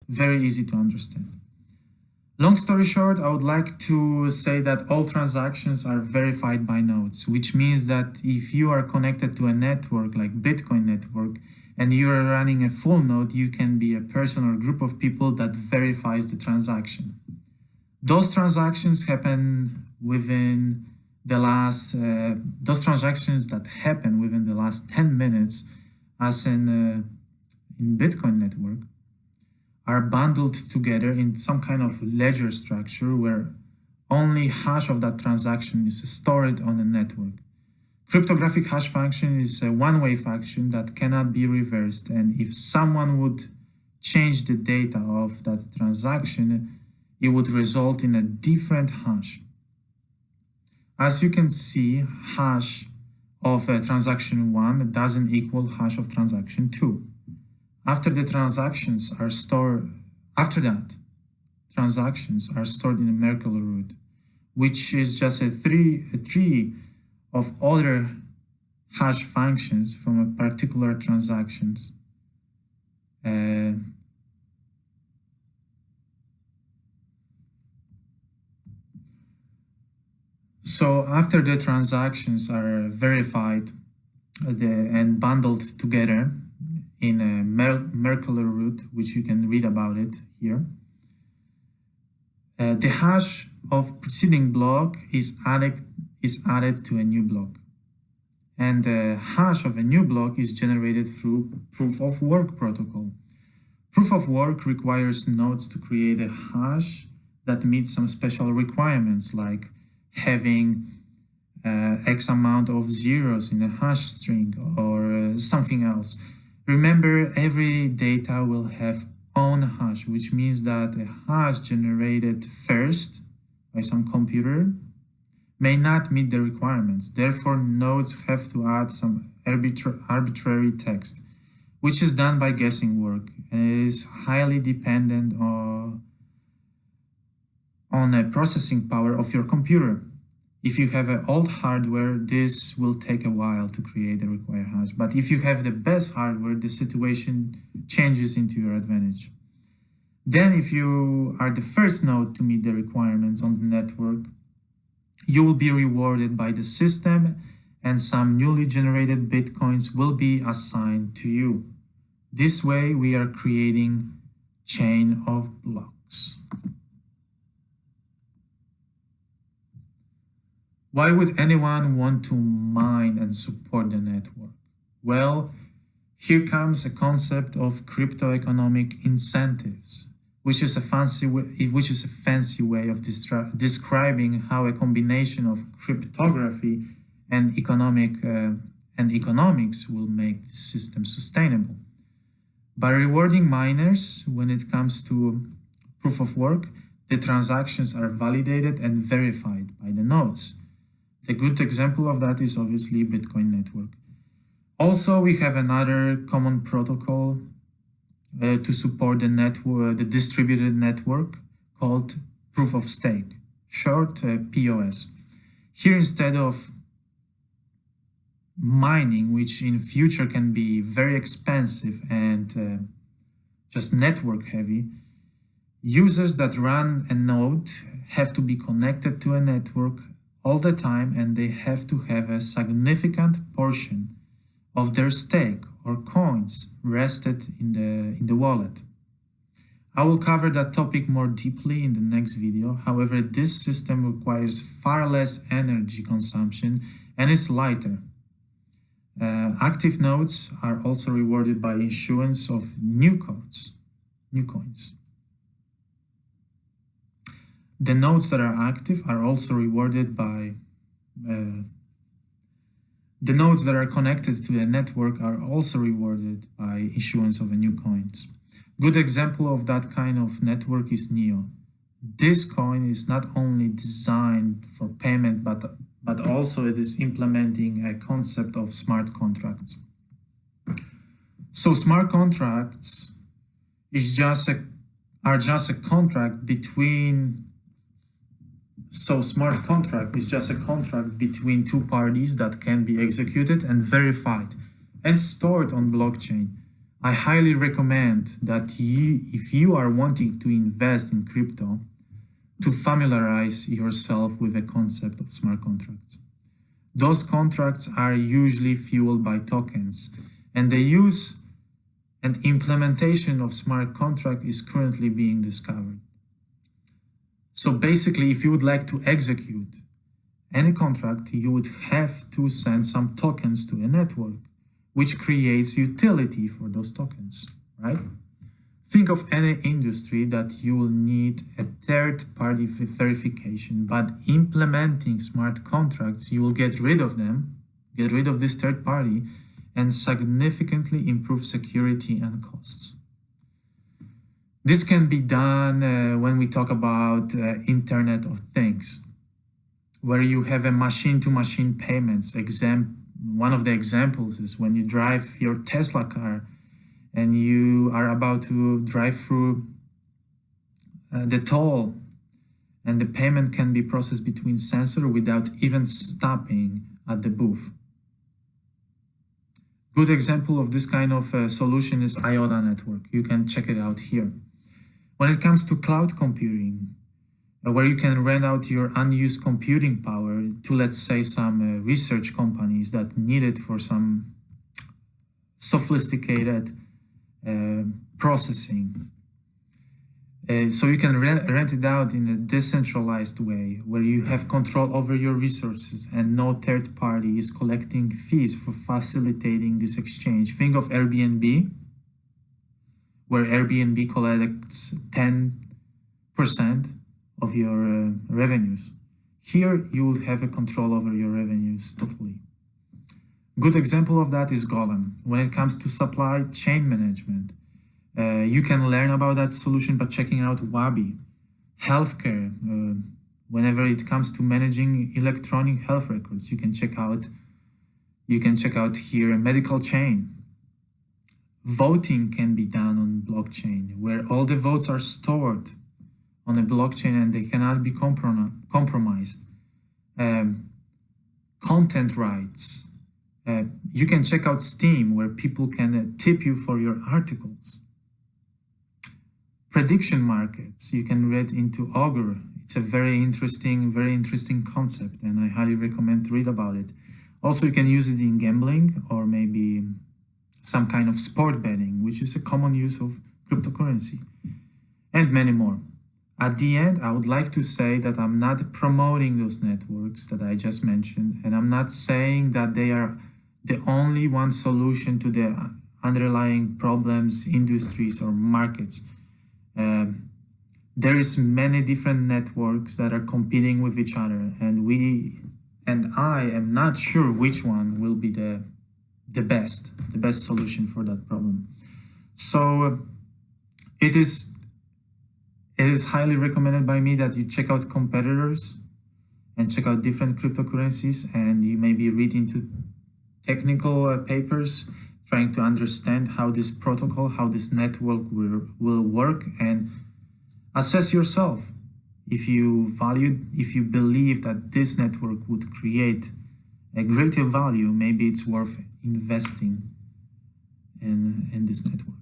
Very easy to understand. Long story short, I would like to say that all transactions are verified by nodes, which means that if you are connected to a network like Bitcoin network and you are running a full node, you can be a person or group of people that verifies the transaction. Those transactions happen within the last, those transactions that happen within the last 10 minutes, as in Bitcoin network, are bundled together in some kind of ledger structure where only hash of that transaction is stored on a network. Cryptographic hash function is a one-way function that cannot be reversed, and if someone would change the data of that transaction, it would result in a different hash. As you can see, hash of transaction 1 doesn't equal hash of transaction 2. After that, transactions are stored in a Merkle root, which is just a tree of other hash functions from a particular transactions. So after the transactions are verified and bundled together in a Merkle root, which you can read about it here, the hash of preceding block is added to a new block, and the hash of a new block is generated through proof of work protocol. Proof of work requires nodes to create a hash that meets some special requirements, like having X amount of zeros in a hash string or something else. Remember, every data will have own hash, which means that a hash generated first by some computer may not meet the requirements. Therefore, nodes have to add some arbitrary text, which is done by guessing work and is highly dependent on the processing power of your computer. If you have an old hardware, this will take a while to create the required hash. But if you have the best hardware, the situation changes into your advantage. Then if you are the first node to meet the requirements on the network, you will be rewarded by the system, and some newly generated Bitcoins will be assigned to you. This way, we are creating chain of blocks. Why would anyone want to mine and support the network? Well, here comes a concept of crypto-economic incentives, which is a fancy way of describing how a combination of cryptography and economics will make the system sustainable. By rewarding miners when it comes to proof of work, the transactions are validated and verified by the nodes. A good example of that is obviously Bitcoin network. Also, we have another common protocol to support the distributed network called proof of stake, short POS. Here, instead of mining, which in future can be very expensive and just network heavy, users that run a node have to be connected to a network all the time, and they have to have a significant portion of their stake or coins rested in the wallet. I will cover that topic more deeply in the next video. However, this system requires far less energy consumption and is lighter. Active nodes are also rewarded by issuance of new coins. The nodes that are active are also rewarded by the nodes that are connected to a network are also rewarded by issuance of new coins. Good example of that kind of network is NEO. This coin is not only designed for payment, but also it is implementing a concept of smart contracts. So smart contracts are just a contract between smart contract is just a contract between two parties that can be executed and verified and stored on blockchain. I highly recommend that if you are wanting to invest in crypto, to familiarize yourself with the concept of smart contracts. Those contracts are usually fueled by tokens, and the use and implementation of smart contract is currently being discovered. So basically, if you would like to execute any contract, you would have to send some tokens to a network, which creates utility for those tokens, right? Think of any industry that you will need a third-party verification, but implementing smart contracts, you will get rid of them, get rid of this third party, and significantly improve security and costs. This can be done when we talk about Internet of Things, where you have a machine-to-machine payments. One of the examples is when you drive your Tesla car and you are about to drive through the toll, and the payment can be processed between sensor without even stopping at the booth. Good example of this kind of solution is IOTA network. You can check it out here. When it comes to cloud computing, where you can rent out your unused computing power to, let's say, some research companies that need it for some sophisticated processing. So you can rent it out in a decentralized way, where you have control over your resources and no third party is collecting fees for facilitating this exchange. Think of Airbnb, where Airbnb collects 10% of your revenues. Here you will have a control over your revenues totally. Good example of that is Golem. When it comes to supply chain management, you can learn about that solution by checking out Wabi. Healthcare, whenever it comes to managing electronic health records, you can check out here a medical chain. Voting can be done on blockchain, where all the votes are stored on a blockchain and they cannot be compromised. Content rights. You can check out Steam, where people can tip you for your articles. Prediction markets, you can read into Augur. It's a very interesting concept, and I highly recommend to read about it. Also, you can use it in gambling or maybe some kind of sport betting, which is a common use of cryptocurrency, and many more. At the end, I would like to say that I'm not promoting those networks that I just mentioned, and I'm not saying that they are the only one solution to the underlying problems, industries, or markets. There is many different networks that are competing with each other, and I am not sure which one will be the best solution for that problem. So it is highly recommended by me that you check out competitors and check out different cryptocurrencies, and you maybe read into technical papers trying to understand how this protocol, how this network will work, and assess yourself. If you believe that this network would create a greater value, maybe it's worth investing in this network.